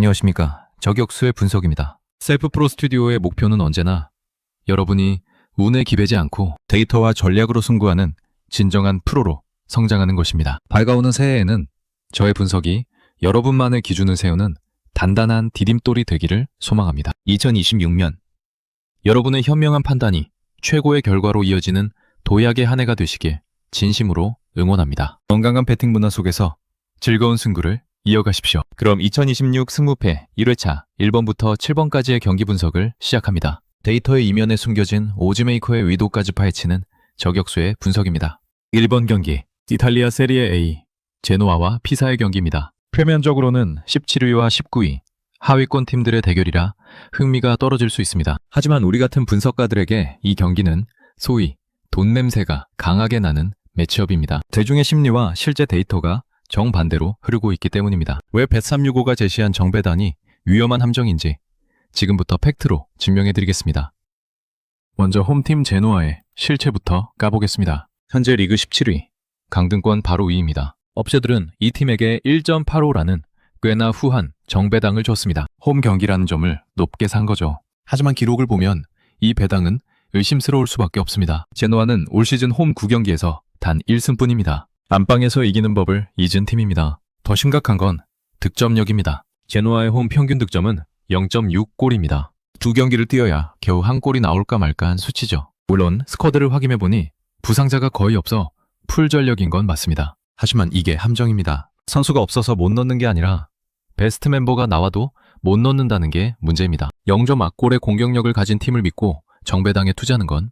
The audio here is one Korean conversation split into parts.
안녕하십니까. 저격수의 분석입니다. 셀프 프로 스튜디오의 목표는 언제나 여러분이 운에 기대지 않고 데이터와 전략으로 승부하는 진정한 프로로 성장하는 것입니다. 밝아오는 새해에는 저의 분석이 여러분만의 기준을 세우는 단단한 디딤돌이 되기를 소망합니다. 2026년 여러분의 현명한 판단이 최고의 결과로 이어지는 도약의 한 해가 되시길 진심으로 응원합니다. 건강한 배팅 문화 속에서 즐거운 승부를 이어가십시오. 그럼 2026 승무패 1회차 1번부터 7번까지의 경기 분석을 시작합니다. 데이터의 이면에 숨겨진 오즈메이커의 의도까지 파헤치는 저격수의 분석입니다. 1번 경기 이탈리아 세리에 A 제노아와 피사의 경기입니다. 표면적으로는 17위와 19위 하위권 팀들의 대결이라 흥미가 떨어질 수 있습니다. 하지만 우리 같은 분석가들에게 이 경기는 소위 돈 냄새가 강하게 나는 매치업입니다. 대중의 심리와 실제 데이터가 정반대로 흐르고 있기 때문입니다. 왜 bet365가 제시한 정배단이 위험한 함정인지 지금부터 팩트로 증명해드리겠습니다. 먼저 홈팀 제노아의 실체부터 까보겠습니다. 현재 리그 17위, 강등권 바로 위입니다. 업체들은 이 팀에게 1.85라는 꽤나 후한 정배당을 줬습니다. 홈 경기라는 점을 높게 산 거죠. 하지만 기록을 보면 이 배당은 의심스러울 수밖에 없습니다. 제노아는 올 시즌 홈 9경기에서 단 1승뿐입니다. 안방에서 이기는 법을 잊은 팀입니다. 더 심각한 건 득점력입니다. 제노아의 홈 평균 득점은 0.6골입니다. 두 경기를 뛰어야 겨우 한 골이 나올까 말까 한 수치죠. 물론 스쿼드를 확인해보니 부상자가 거의 없어 풀 전력인 건 맞습니다. 하지만 이게 함정입니다. 선수가 없어서 못 넣는 게 아니라 베스트 멤버가 나와도 못 넣는다는 게 문제입니다. 0.8골의 공격력을 가진 팀을 믿고 정배당에 투자하는 건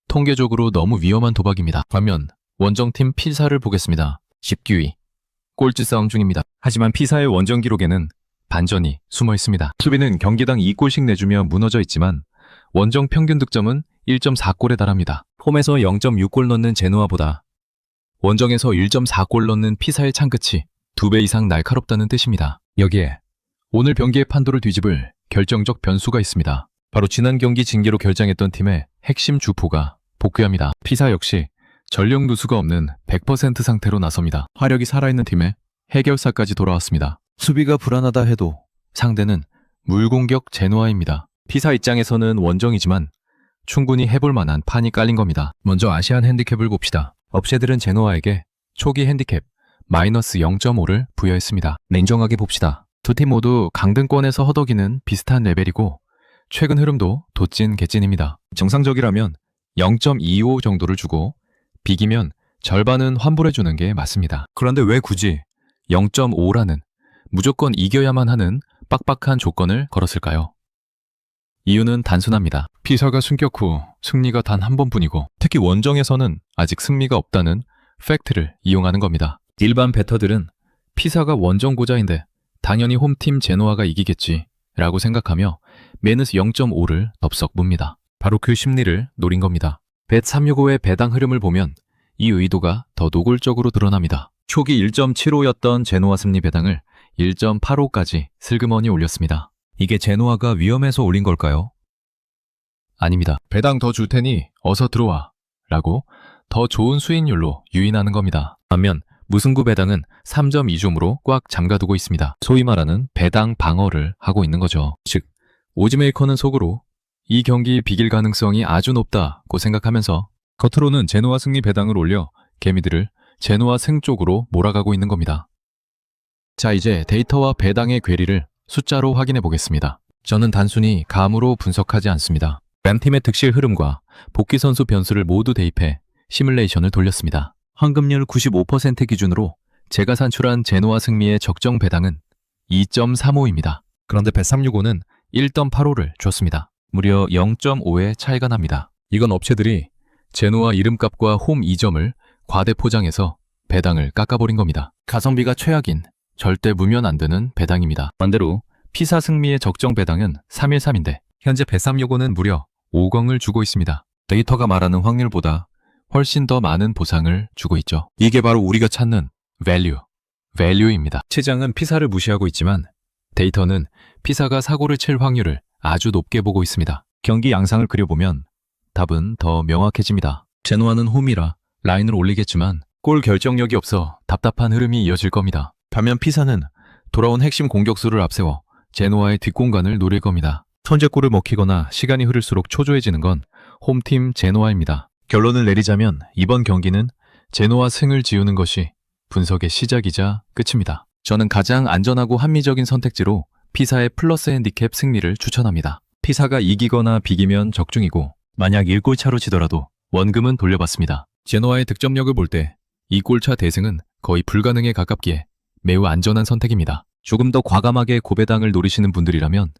통계적으로 너무 위험한 도박입니다. 반면 원정팀 피사를 보겠습니다. 19위, 꼴찌 싸움 중입니다. 하지만 피사의 원정 기록에는 반전이 숨어 있습니다. 수비는 경기당 2골씩 내주며 무너져 있지만 원정 평균 득점은 1.4골에 달합니다. 홈에서 0.6골 넣는 제노아보다 원정에서 1.4골 넣는 피사의 창끝이 2배 이상 날카롭다는 뜻입니다. 여기에 오늘 경기의 판도를 뒤집을 결정적 변수가 있습니다. 바로 지난 경기 징계로 결장했던 팀의 핵심 주포가 복귀합니다. 피사 역시 전력 누수가 없는 100% 상태로 나섭니다. 화력이 살아있는 팀에 해결사까지 돌아왔습니다. 수비가 불안하다 해도 상대는 물공격 제노아입니다. 피사 입장에서는 원정이지만 충분히 해볼 만한 판이 깔린 겁니다. 먼저 아시안 핸디캡을 봅시다. 업체들은 제노아에게 초기 핸디캡 마이너스 0.5를 부여했습니다. 냉정하게 봅시다. 두 팀 모두 강등권에서 허덕이는 비슷한 레벨이고 최근 흐름도 도찐 개찐입니다. 정상적이라면 0.25 정도를 주고 비기면 절반은 환불해주는 게 맞습니다. 그런데 왜 굳이 0.5라는 무조건 이겨야만 하는 빡빡한 조건을 걸었을까요? 이유는 단순합니다. 피사가 승격 후 승리가 단 한 번뿐이고 특히 원정에서는 아직 승리가 없다는 팩트를 이용하는 겁니다. 일반 베터들은 피사가 원정 고자인데 당연히 홈팀 제노아가 이기겠지 라고 생각하며 마이너스 0.5를 덥석 뭅니다. 바로 그 심리를 노린 겁니다. bet365의 배당 흐름을 보면 이 의도가 더 노골적으로 드러납니다. 초기 1.75였던 제노아 승리 배당을 1.85까지 슬그머니 올렸습니다. 이게 제노아가 위험해서 올린 걸까요? 아닙니다. 배당 더 줄 테니 어서 들어와 라고 더 좋은 수익률로 유인하는 겁니다. 반면 무승부 배당은 3.2줌으로 꽉 잠가두고 있습니다. 소위 말하는 배당 방어를 하고 있는 거죠. 즉 오즈메이커는 속으로 이 경기 비길 가능성이 아주 높다고 생각하면서 겉으로는 제노아 승리 배당을 올려 개미들을 제노아 승 쪽으로 몰아가고 있는 겁니다. 자, 이제 데이터와 배당의 괴리를 숫자로 확인해 보겠습니다. 저는 단순히 감으로 분석하지 않습니다. 램팀의 득실 흐름과 복귀 선수 변수를 모두 대입해 시뮬레이션을 돌렸습니다. 황금률 95% 기준으로 제가 산출한 제노아 승리의 적정 배당은 2.35입니다. 그런데 bet365는 1.85를 줬습니다. 무려 0.5의 차이가 납니다. 이건 업체들이 제노아 이름값과 홈 2점을 과대 포장해서 배당을 깎아버린 겁니다. 가성비가 최악인 절대 무면 안 되는 배당입니다. 반대로 피사 승리의 적정 배당은 313인데 현재 bet365는 무려 5강을 주고 있습니다. 데이터가 말하는 확률보다 훨씬 더 많은 보상을 주고 있죠. 이게 바로 우리가 찾는 밸류입니다. 시장은 피사를 무시하고 있지만 데이터는 피사가 사고를 칠 확률을 아주 높게 보고 있습니다. 경기 양상을 그려보면 답은 더 명확해집니다. 제노아는 홈이라 라인을 올리겠지만 골 결정력이 없어 답답한 흐름이 이어질 겁니다. 반면 피사는 돌아온 핵심 공격수를 앞세워 제노아의 뒷공간을 노릴 겁니다. 선제골을 먹히거나 시간이 흐를수록 초조해지는 건 홈팀 제노아입니다. 결론을 내리자면 이번 경기는 제노아 승을 지우는 것이 분석의 시작이자 끝입니다. 저는 가장 안전하고 합리적인 선택지로 피사의 플러스 핸디캡 승리를 추천합니다. 피사가 이기거나 비기면 적중이고 만약 1골 차로 지더라도 원금은 돌려받습니다. 제노아의 득점력을 볼 때 2골차 대승은 거의 불가능에 가깝기에 매우 안전한 선택입니다. 조금 더 과감하게 고배당을 노리시는 분들이라면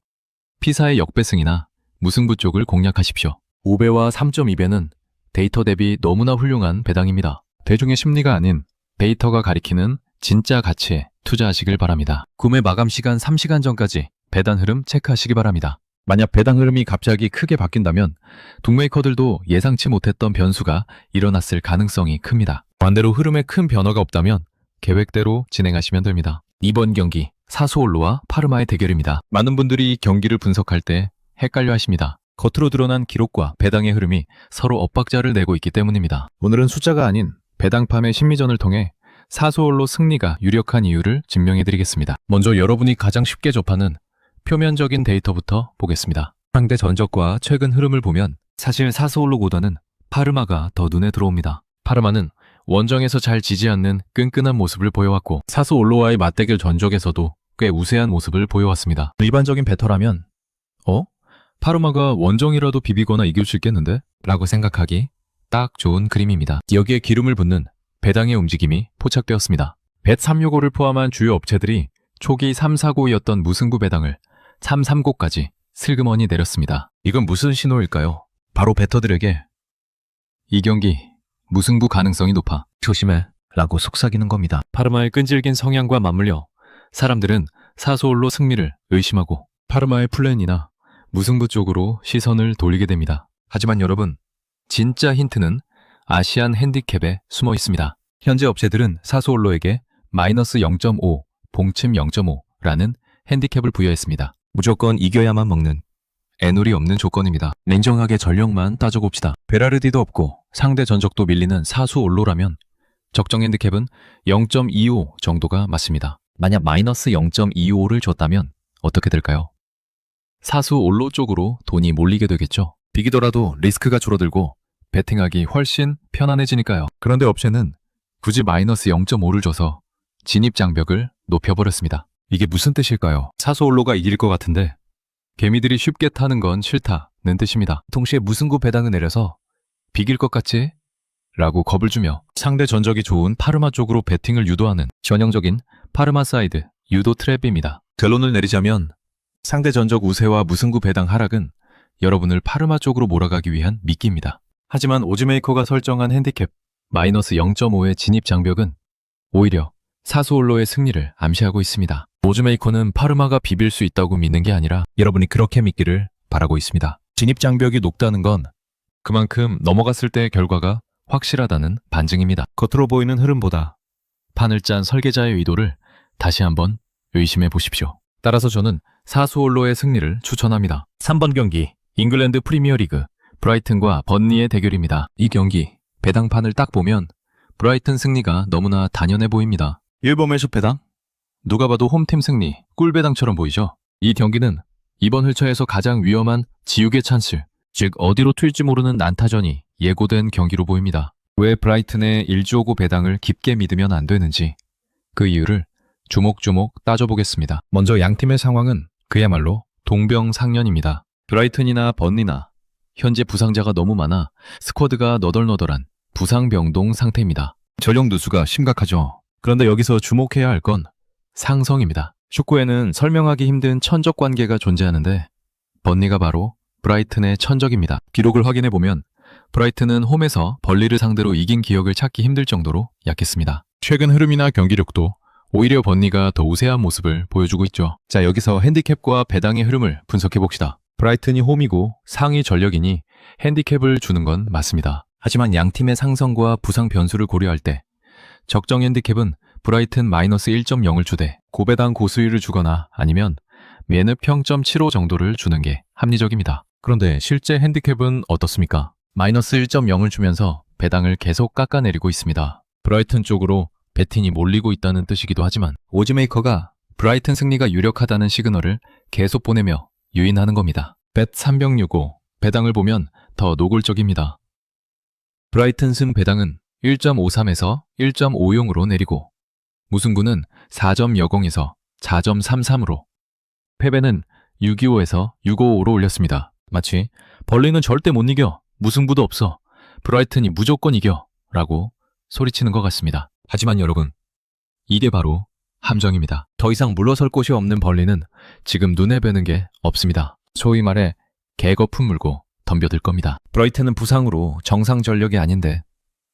피사의 역배승이나 무승부 쪽을 공략하십시오. 5배와 3.2배는 데이터 대비 너무나 훌륭한 배당입니다. 대중의 심리가 아닌 데이터가 가리키는 진짜 가치에 투자하시길 바랍니다. 구매 마감 시간 3시간 전까지 배당 흐름 체크하시기 바랍니다. 만약 배당 흐름이 갑자기 크게 바뀐다면 북메이커들도 예상치 못했던 변수가 일어났을 가능성이 큽니다. 반대로 흐름에 큰 변화가 없다면 계획대로 진행하시면 됩니다. 이번 경기 사수올로와 파르마의 대결입니다. 많은 분들이 경기를 분석할 때 헷갈려 하십니다. 겉으로 드러난 기록과 배당의 흐름이 서로 엇박자를 내고 있기 때문입니다. 오늘은 숫자가 아닌 배당팜의 심리전을 통해 사수올로 승리가 유력한 이유를 증명해드리겠습니다. 먼저 여러분이 가장 쉽게 접하는 표면적인 데이터부터 보겠습니다. 상대 전적과 최근 흐름을 보면 사실 사수올로보다는 파르마가 더 눈에 들어옵니다. 파르마는 원정에서 잘 지지 않는 끈끈한 모습을 보여왔고 사수올로와의 맞대결 전적에서도 꽤 우세한 모습을 보여왔습니다. 일반적인 배터라면 파르마가 원정이라도 비비거나 이길 수 있겠는데? 라고 생각하기 딱 좋은 그림입니다. 여기에 기름을 붓는 배당의 움직임이 포착되었습니다. 벳365를 포함한 주요 업체들이 초기 349였던 무승부 배당을 330까지 슬그머니 내렸습니다. 이건 무슨 신호일까요? 바로 배터들에게 이 경기 무승부 가능성이 높아 조심해 라고 속삭이는 겁니다. 파르마의 끈질긴 성향과 맞물려 사람들은 사수올로 승리를 의심하고 파르마의 플랜이나 무승부 쪽으로 시선을 돌리게 됩니다. 하지만 여러분, 진짜 힌트는 아시안 핸디캡에 숨어 있습니다. 현재 업체들은 사수올로에게 마이너스 0.5, 봉침 0.5라는 핸디캡을 부여했습니다. 무조건 이겨야만 먹는 애놀이 없는 조건입니다. 냉정하게 전력만 따져봅시다. 베라르디도 없고 상대 전적도 밀리는 사수올로라면 적정 핸디캡은 0.25 정도가 맞습니다. 만약 마이너스 0.25를 줬다면 어떻게 될까요? 사수올로 쪽으로 돈이 몰리게 되겠죠. 비기더라도 리스크가 줄어들고 베팅하기 훨씬 편안해지니까요. 그런데 업체는 굳이 마이너스 0.5를 줘서 진입 장벽을 높여버렸습니다. 이게 무슨 뜻일까요? 사수올로가 이길 것 같은데 개미들이 쉽게 타는 건 싫다는 뜻입니다. 동시에 무승부 배당을 내려서 비길 것 같지? 라고 겁을 주며 상대 전적이 좋은 파르마 쪽으로 베팅을 유도하는 전형적인 파르마 사이드 유도 트랩입니다. 결론을 내리자면 상대 전적 우세와 무승부 배당 하락은 여러분을 파르마 쪽으로 몰아가기 위한 미끼입니다. 하지만 오즈메이커가 설정한 핸디캡 마이너스 0.5의 진입 장벽은 오히려 사수올로의 승리를 암시하고 있습니다. 오즈메이커는 파르마가 비빌 수 있다고 믿는 게 아니라 여러분이 그렇게 믿기를 바라고 있습니다. 진입 장벽이 높다는 건 그만큼 넘어갔을 때의 결과가 확실하다는 반증입니다. 겉으로 보이는 흐름보다 판을 짠 설계자의 의도를 다시 한번 의심해 보십시오. 따라서 저는 사수올로의 승리를 추천합니다. 3번 경기 잉글랜드 프리미어리그 브라이튼과 번니의 대결입니다. 이 경기 배당판을 딱 보면 브라이튼 승리가 너무나 당연해 보입니다. 1번 매수 배당? 누가 봐도 홈팀 승리, 꿀배당처럼 보이죠? 이 경기는 이번 회차에서 가장 위험한 지우개 찬스, 즉 어디로 튈지 모르는 난타전이 예고된 경기로 보입니다. 왜 브라이튼의 1조5 배당을 깊게 믿으면 안 되는지 그 이유를 조목조목 따져보겠습니다. 먼저 양팀의 상황은 그야말로 동병상련입니다. 브라이튼이나 번니나 현재 부상자가 너무 많아 스쿼드가 너덜너덜한 부상병동 상태입니다. 전력 누수가 심각하죠. 그런데 여기서 주목해야 할 건 상성입니다. 축구에는 설명하기 힘든 천적 관계가 존재하는데 번니가 바로 브라이튼의 천적입니다. 기록을 확인해보면 브라이튼은 홈에서 벌리를 상대로 이긴 기억을 찾기 힘들 정도로 약했습니다. 최근 흐름이나 경기력도 오히려 번니가 더 우세한 모습을 보여주고 있죠. 자, 여기서 핸디캡과 배당의 흐름을 분석해봅시다. 브라이튼이 홈이고 상위 전력이니 핸디캡을 주는 건 맞습니다. 하지만 양팀의 상성과 부상 변수를 고려할 때 적정 핸디캡은 브라이튼 마이너스 1.0을 주되 고배당 고수위를 주거나 아니면 메느 평점 75 정도를 주는 게 합리적입니다. 그런데 실제 핸디캡은 어떻습니까? 마이너스 1.0을 주면서 배당을 계속 깎아내리고 있습니다. 브라이튼 쪽으로 베팅이 몰리고 있다는 뜻이기도 하지만 오즈메이커가 브라이튼 승리가 유력하다는 시그널을 계속 보내며 유인하는 겁니다. 벳 365 배당을 보면 더 노골적입니다. 브라이튼 승 배당은 1.53에서 1.50으로 내리고 무승부는 4.00에서 4.33으로 패배는 625에서 655로 올렸습니다. 마치 벌리는 절대 못 이겨, 무승부도 없어, 브라이튼이 무조건 이겨 라고 소리치는 것 같습니다. 하지만 여러분, 이게 바로 함정입니다. 더 이상 물러설 곳이 없는 벌리는 지금 눈에 뵈는 게 없습니다. 소위 말해 개거품 물고 덤벼들 겁니다. 브라이튼은 부상으로 정상 전력이 아닌데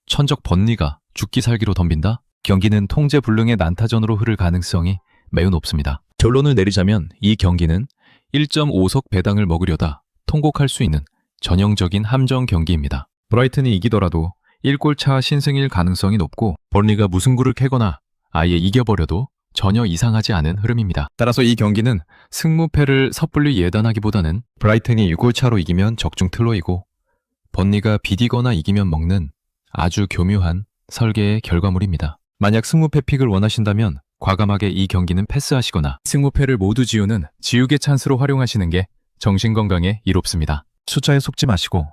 천적 번니가 죽기 살기로 덤빈다? 경기는 통제불능의 난타전으로 흐를 가능성이 매우 높습니다. 결론을 내리자면 이 경기는 1.5석 배당을 먹으려다 통곡할 수 있는 전형적인 함정 경기입니다. 브라이튼이 이기더라도 1골차 신승일 가능성이 높고 번리가 무승부를 캐거나 아예 이겨버려도 전혀 이상하지 않은 흐름입니다. 따라서 이 경기는 승무패를 섣불리 예단하기보다는 브라이튼이 6골차로 이기면 적중 틀로이고 번리가 비디거나 이기면 먹는 아주 교묘한 설계의 결과물입니다. 만약 승무패 픽을 원하신다면 과감하게 이 경기는 패스하시거나 승무패를 모두 지우는 지우개 찬스로 활용하시는 게 정신건강에 이롭습니다. 숫자에 속지 마시고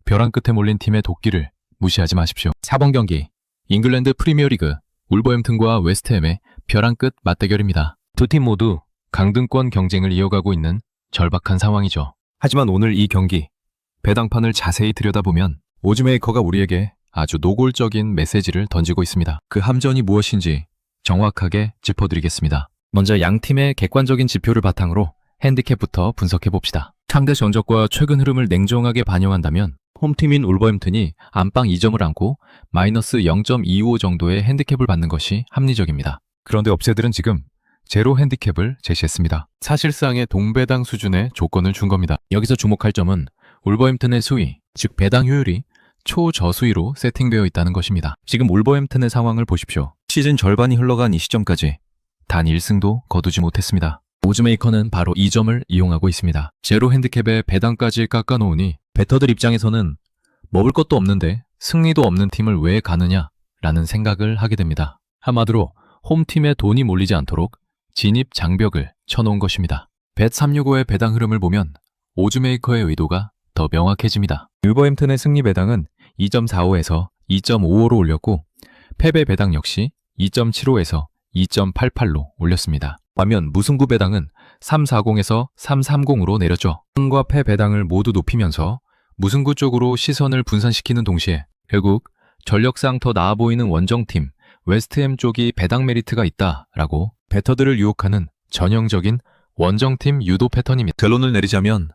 벼랑 끝에 몰린 팀의 도끼를 무시하지 마십시오. 4번 경기 잉글랜드 프리미어리그 울버햄튼과 웨스트햄의 벼랑 끝 맞대결입니다. 두 팀 모두 강등권 경쟁을 이어가고 있는 절박한 상황이죠. 하지만 오늘 이 경기 배당판을 자세히 들여다보면 오즈메이커가 우리에게 아주 노골적인 메시지를 던지고 있습니다. 그 함정이 무엇인지 정확하게 짚어드리겠습니다. 먼저 양 팀의 객관적인 지표를 바탕으로 핸디캡부터 분석해봅시다. 상대 전적과 최근 흐름을 냉정하게 반영한다면 홈팀인 울버햄튼이 안방 2점을 안고 마이너스 0.25 정도의 핸디캡을 받는 것이 합리적입니다. 그런데 업체들은 지금 제로 핸디캡을 제시했습니다. 사실상의 동배당 수준의 조건을 준 겁니다. 여기서 주목할 점은 울버햄튼의 수위, 즉 배당 효율이 초저수위로 세팅되어 있다는 것입니다. 지금 울버햄튼의 상황을 보십시오. 시즌 절반이 흘러간 이 시점까지 단 1승도 거두지 못했습니다. 오즈메이커는 바로 이 점을 이용하고 있습니다. 제로 핸디캡에 배당까지 깎아놓으니 배터들 입장에서는 먹을 것도 없는데 승리도 없는 팀을 왜 가느냐 라는 생각을 하게 됩니다. 한마디로 홈팀에 돈이 몰리지 않도록 진입 장벽을 쳐놓은 것입니다. 벳 365의 배당 흐름을 보면 오즈메이커의 의도가 더 명확해집니다. 울버햄튼의 승리 배당은 2.45에서 2.55로 올렸고 패배 배당 역시 2.75에서 2.88로 올렸습니다. 반면 무승부 배당은 3.40에서 3.30으로 내렸죠. 승과 패 배당을 모두 높이면서 무승부 쪽으로 시선을 분산시키는 동시에 결국 전력상 더 나아 보이는 원정팀 웨스트햄 쪽이 배당 메리트가 있다라고 배터들을 유혹하는 전형적인 원정팀 유도 패턴입니다. 결론을 내리자면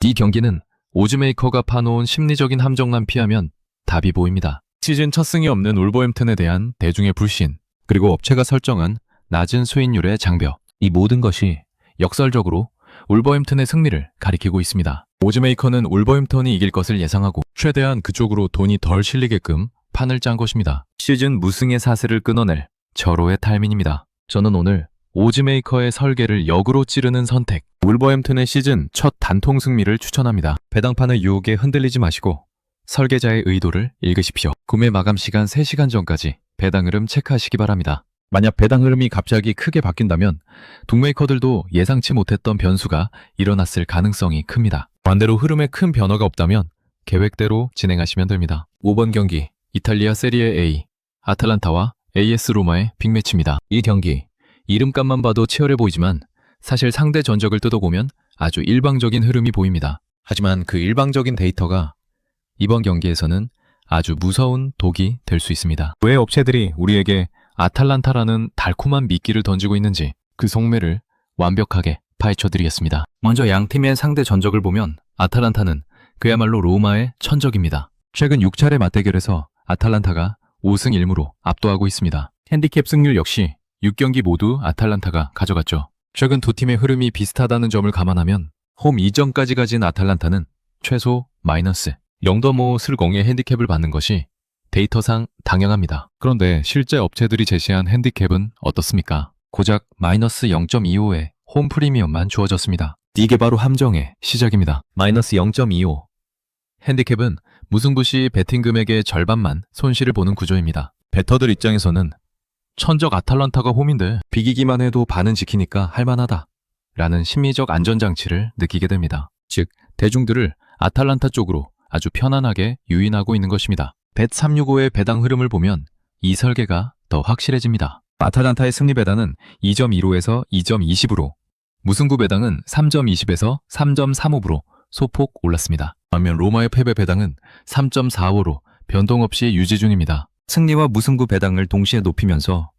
이 경기는 오즈메이커가 파놓은 심리적인 함정만 피하면 답이 보입니다. 시즌 첫 승이 없는 울버햄튼에 대한 대중의 불신, 그리고 업체가 설정한 낮은 수익률의 장벽, 이 모든 것이 역설적으로 울버햄튼의 승리를 가리키고 있습니다. 오즈메이커는 울버햄튼이 이길 것을 예상하고 최대한 그쪽으로 돈이 덜 실리게끔 판을 짠 것입니다. 시즌 무승의 사슬을 끊어낼 절호의 타이밍입니다. 저는 오늘 오즈메이커의 설계를 역으로 찌르는 선택, 울버햄튼의 시즌 첫 단통 승리를 추천합니다. 배당판의 유혹에 흔들리지 마시고 설계자의 의도를 읽으십시오. 구매 마감 시간 3시간 전까지 배당 흐름 체크하시기 바랍니다. 만약 배당 흐름이 갑자기 크게 바뀐다면 북메이커들도 예상치 못했던 변수가 일어났을 가능성이 큽니다. 반대로 흐름에 큰 변화가 없다면 계획대로 진행하시면 됩니다. 5번 경기 이탈리아 세리에 A 아탈란타와 AS 로마의 빅매치입니다. 이 경기 이름값만 봐도 치열해 보이지만 사실 상대 전적을 뜯어보면 아주 일방적인 흐름이 보입니다. 하지만 그 일방적인 데이터가 이번 경기에서는 아주 무서운 독이 될 수 있습니다. 왜 업체들이 우리에게 아탈란타라는 달콤한 미끼를 던지고 있는지 그 속내를 완벽하게 파헤쳐드리겠습니다. 먼저 양 팀의 상대 전적을 보면 아탈란타는 그야말로 로마의 천적입니다. 최근 6차례 맞대결에서 아탈란타가 5승 1무로 압도하고 있습니다. 핸디캡 승률 역시 6경기 모두 아탈란타가 가져갔죠. 최근 두 팀의 흐름이 비슷하다는 점을 감안하면 홈 이전까지 가진 아탈란타는 최소 마이너스 0.5 슬공의 핸디캡을 받는 것이 데이터상 당연합니다. 그런데 실제 업체들이 제시한 핸디캡은 어떻습니까? 고작 마이너스 0.25의 홈 프리미엄만 주어졌습니다. 이게 바로 함정의 시작입니다. 마이너스 0.25. 핸디캡은 무승부 시 베팅 금액의 절반만 손실을 보는 구조입니다. 배터들 입장에서는 천적 아탈란타가 홈인데 비기기만 해도 반은 지키니까 할만하다 라는 심리적 안전장치를 느끼게 됩니다. 즉 대중들을 아탈란타 쪽으로 아주 편안하게 유인하고 있는 것입니다. 벳365의 배당 흐름을 보면 이 설계가 더 확실해집니다. 아탈란타의 승리 배당은 2.15에서 2.20으로, 무승부 배당은 3.20에서 3.35으로 소폭 올랐습니다. 반면 로마의 패배 배당은 3.45로 변동 없이 유지 중입니다. 승리와 무승부 배당을 동시에 높이면서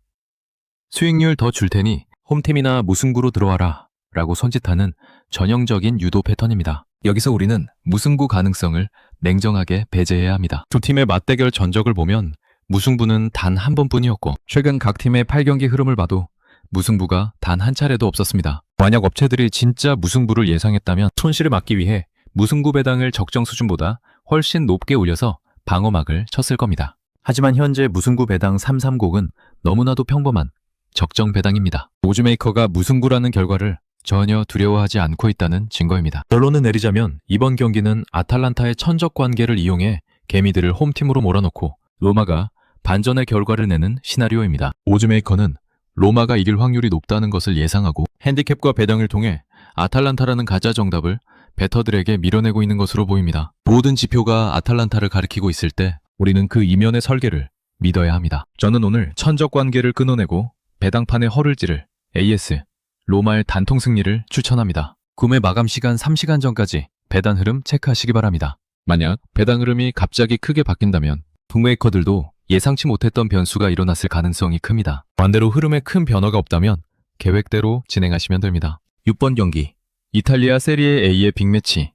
수익률 더 줄 테니 홈팀이나 무승부로 들어와라 라고 손짓하는 전형적인 유도 패턴입니다. 여기서 우리는 무승부 가능성을 냉정하게 배제해야 합니다. 두 팀의 맞대결 전적을 보면 무승부는 단 한 번뿐이었고 최근 각 팀의 8경기 흐름을 봐도 무승부가 단 한 차례도 없었습니다. 만약 업체들이 진짜 무승부를 예상했다면 손실을 막기 위해 무승부 배당을 적정 수준보다 훨씬 높게 올려서 방어막을 쳤을 겁니다. 하지만 현재 무승부 배당 330은 너무나도 평범한 적정 배당입니다. 오즈메이커가 무승부라는 결과를 전혀 두려워하지 않고 있다는 증거입니다. 결론을 내리자면 이번 경기는 아탈란타의 천적 관계를 이용해 개미들을 홈팀으로 몰아넣고 로마가 반전의 결과를 내는 시나리오입니다. 오즈메이커는 로마가 이길 확률이 높다는 것을 예상하고 핸디캡과 배당을 통해 아탈란타라는 가짜 정답을 베터들에게 밀어내고 있는 것으로 보입니다. 모든 지표가 아탈란타를 가리키고 있을 때 우리는 그 이면의 설계를 믿어야 합니다. 저는 오늘 천적 관계를 끊어내고 배당판의 허를 찌를 AS 로마의 단통 승리를 추천합니다. 구매 마감 시간 3시간 전까지 배당 흐름 체크하시기 바랍니다. 만약 배당 흐름이 갑자기 크게 바뀐다면 북메이커들도 예상치 못했던 변수가 일어났을 가능성이 큽니다. 반대로 흐름에 큰 변화가 없다면 계획대로 진행하시면 됩니다. 6번 경기 이탈리아 세리에 A의 빅매치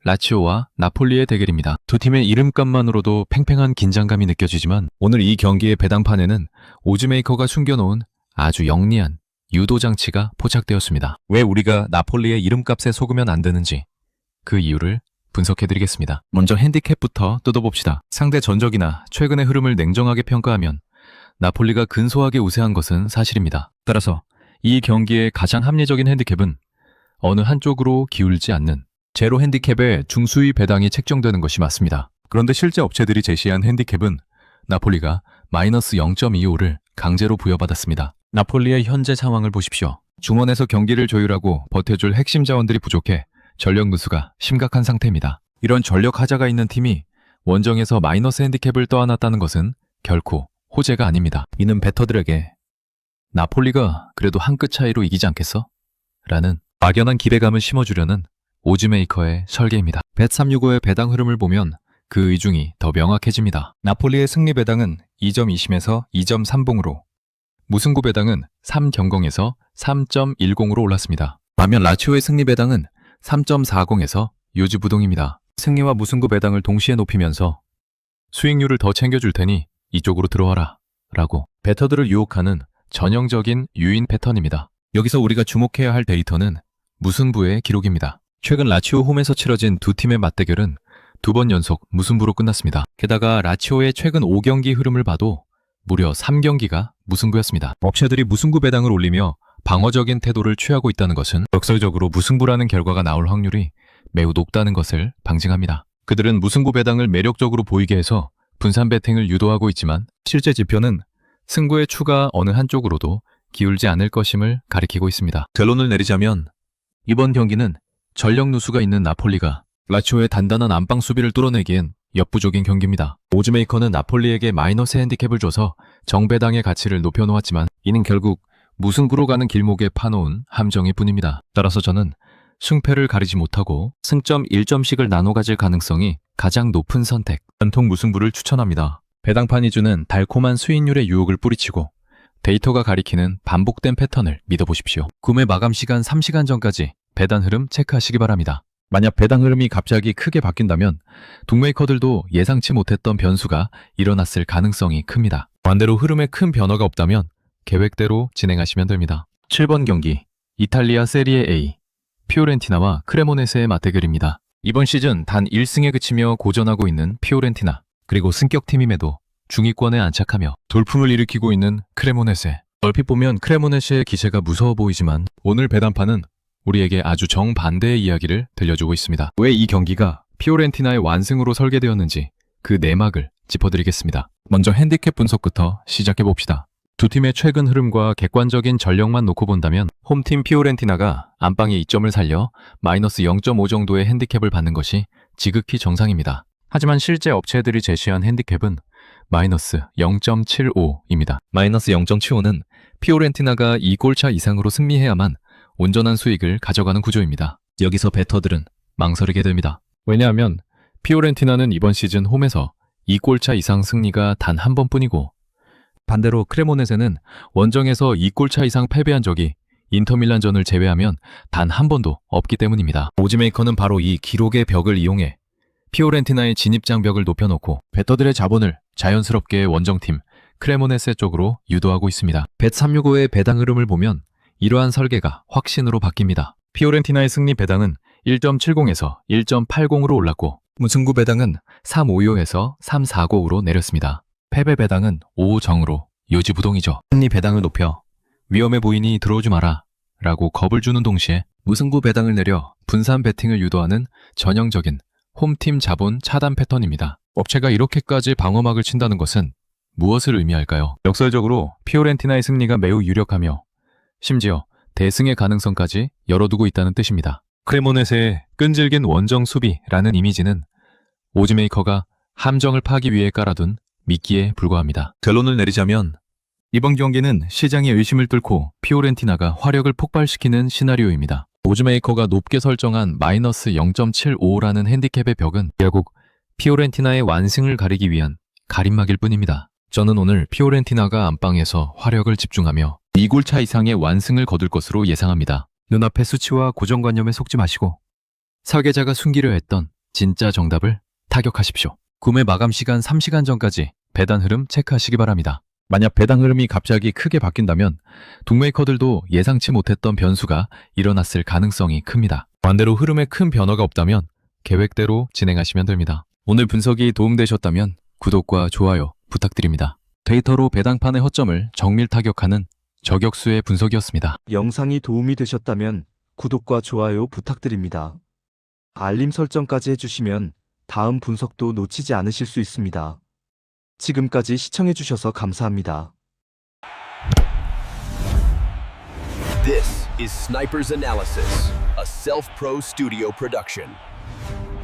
라치오와 나폴리의 대결입니다. 두 팀의 이름값만으로도 팽팽한 긴장감이 느껴지지만 오늘 이 경기의 배당판에는 오즈메이커가 숨겨놓은 아주 영리한 유도 장치가 포착되었습니다. 왜 우리가 나폴리의 이름값에 속으면 안 되는지 그 이유를 분석해드리겠습니다. 먼저 핸디캡부터 뜯어봅시다. 상대 전적이나 최근의 흐름을 냉정하게 평가하면 나폴리가 근소하게 우세한 것은 사실입니다. 따라서 이 경기의 가장 합리적인 핸디캡은 어느 한쪽으로 기울지 않는 제로 핸디캡에 중수위 배당이 책정되는 것이 맞습니다. 그런데 실제 업체들이 제시한 핸디캡은 나폴리가 마이너스 0.25를 강제로 부여받았습니다. 나폴리의 현재 상황을 보십시오. 중원에서 경기를 조율하고 버텨줄 핵심 자원들이 부족해 전력 누수가 심각한 상태입니다. 이런 전력 하자가 있는 팀이 원정에서 마이너스 핸디캡을 떠안았다는 것은 결코 호재가 아닙니다. 이는 베터들에게 나폴리가 그래도 한 끗 차이로 이기지 않겠어? 라는 막연한 기대감을 심어주려는 오즈메이커의 설계입니다. 벳365의 배당 흐름을 보면 그 의중이 더 명확해집니다. 나폴리의 승리 배당은 2.20에서 2.30으로 무승부 배당은 3경공에서 3.10으로 올랐습니다. 반면 라치오의 승리 배당은 3.40에서 유지부동입니다. 승리와 무승부 배당을 동시에 높이면서 수익률을 더 챙겨줄 테니 이쪽으로 들어와라 라고 베터들을 유혹하는 전형적인 유인 패턴입니다. 여기서 우리가 주목해야 할 데이터는 무승부의 기록입니다. 최근 라치오 홈에서 치러진 두 팀의 맞대결은 2번 연속 무승부로 끝났습니다. 게다가 라치오의 최근 5경기 흐름을 봐도 무려 3경기가 무승부였습니다. 업체들이 무승부 배당을 올리며 방어적인 태도를 취하고 있다는 것은 역설적으로 무승부라는 결과가 나올 확률이 매우 높다는 것을 방증합니다. 그들은 무승부 배당을 매력적으로 보이게 해서 분산 베팅을 유도하고 있지만 실제 지표는 승부의 추가 어느 한쪽으로도 기울지 않을 것임을 가리키고 있습니다. 결론을 내리자면 이번 경기는 전력 누수가 있는 나폴리가 라치오의 단단한 안방 수비를 뚫어내기엔 역부족인 경기입니다. 오즈메이커는 나폴리에게 마이너스 핸디캡을 줘서 정배당의 가치를 높여놓았지만 이는 결국 무승부로 가는 길목에 파놓은 함정일 뿐입니다. 따라서 저는 승패를 가리지 못하고 승점 1점씩을 나눠 가질 가능성이 가장 높은 선택, 단통 무승부를 추천합니다. 배당판이 주는 달콤한 수익률의 유혹을 뿌리치고 데이터가 가리키는 반복된 패턴을 믿어보십시오. 구매 마감 시간 3시간 전까지 배당 흐름 체크하시기 바랍니다. 만약 배당 흐름이 갑자기 크게 바뀐다면 북메이커들도 예상치 못했던 변수가 일어났을 가능성이 큽니다. 반대로 흐름에 큰 변화가 없다면 계획대로 진행하시면 됩니다. 7번 경기 이탈리아 세리에 A 피오렌티나와 크레모네세의 맞대결입니다. 이번 시즌 단 1승에 그치며 고전하고 있는 피오렌티나, 그리고 승격팀임에도 중위권에 안착하며 돌풍을 일으키고 있는 크레모네세. 얼핏 보면 크레모네세의 기세가 무서워 보이지만 오늘 배당판은 우리에게 아주 정반대의 이야기를 들려주고 있습니다. 왜 이 경기가 피오렌티나의 완승으로 설계되었는지 그 내막을 짚어드리겠습니다. 먼저 핸디캡 분석부터 시작해봅시다. 두 팀의 최근 흐름과 객관적인 전력만 놓고 본다면 홈팀 피오렌티나가 안방에 2점을 살려 마이너스 0.5 정도의 핸디캡을 받는 것이 지극히 정상입니다. 하지만 실제 업체들이 제시한 핸디캡은 마이너스 0.75입니다. 마이너스 0.75는 피오렌티나가 2골차 이상으로 승리해야만 온전한 수익을 가져가는 구조입니다. 여기서 베터들은 망설이게 됩니다. 왜냐하면 피오렌티나는 이번 시즌 홈에서 2골차 이상 승리가 단 한 번뿐이고 반대로 크레모네세는 원정에서 2골차 이상 패배한 적이 인터밀란전을 제외하면 단 한 번도 없기 때문입니다. 오즈메이커는 바로 이 기록의 벽을 이용해 피오렌티나의 진입장벽을 높여놓고 베터들의 자본을 자연스럽게 원정팀 크레모네세 쪽으로 유도하고 있습니다. 벳365의 배당 흐름을 보면 이러한 설계가 확신으로 바뀝니다. 피오렌티나의 승리 배당은 1.70에서 1.80으로 올랐고 무승부 배당은 3.55에서 3.40으로 내렸습니다. 패배 배당은 5정으로 요지부동이죠. 승리 배당을 높여 위험해 보이니 들어오지 마라 라고 겁을 주는 동시에 무승부 배당을 내려 분산 배팅을 유도하는 전형적인 홈팀 자본 차단 패턴입니다. 업체가 이렇게까지 방어막을 친다는 것은 무엇을 의미할까요? 역설적으로 피오렌티나의 승리가 매우 유력하며 심지어 대승의 가능성까지 열어두고 있다는 뜻입니다. 크레모네세의 끈질긴 원정 수비라는 이미지는 오즈메이커가 함정을 파기 위해 깔아둔 미끼에 불과합니다. 결론을 내리자면 이번 경기는 시장의 의심을 뚫고 피오렌티나가 화력을 폭발시키는 시나리오입니다. 오즈메이커가 높게 설정한 마이너스 0.75라는 핸디캡의 벽은 결국 피오렌티나의 완승을 가리기 위한 가림막일 뿐입니다. 저는 오늘 피오렌티나가 안방에서 화력을 집중하며 2골차 이상의 완승을 거둘 것으로 예상합니다. 눈앞의 수치와 고정관념에 속지 마시고 설계자가 숨기려 했던 진짜 정답을 타격하십시오. 구매 마감 시간 3시간 전까지 배당 흐름 체크하시기 바랍니다. 만약 배당 흐름이 갑자기 크게 바뀐다면 북메이커들도 예상치 못했던 변수가 일어났을 가능성이 큽니다. 반대로 흐름에 큰 변화가 없다면 계획대로 진행하시면 됩니다. 오늘 분석이 도움되셨다면 구독과 좋아요 부탁드립니다. 데이터로 배당판의 허점을 정밀 타격하는 저격수의 분석이었습니다. 영상이 도움이 되셨다면 구독과 좋아요 부탁드립니다. 알림 설정까지 해주시면 다음 분석도 놓치지 않으실 수 있습니다. 지금까지 시청해주셔서 감사합니다. This is Sniper's Analysis, a Self Pro Studio production.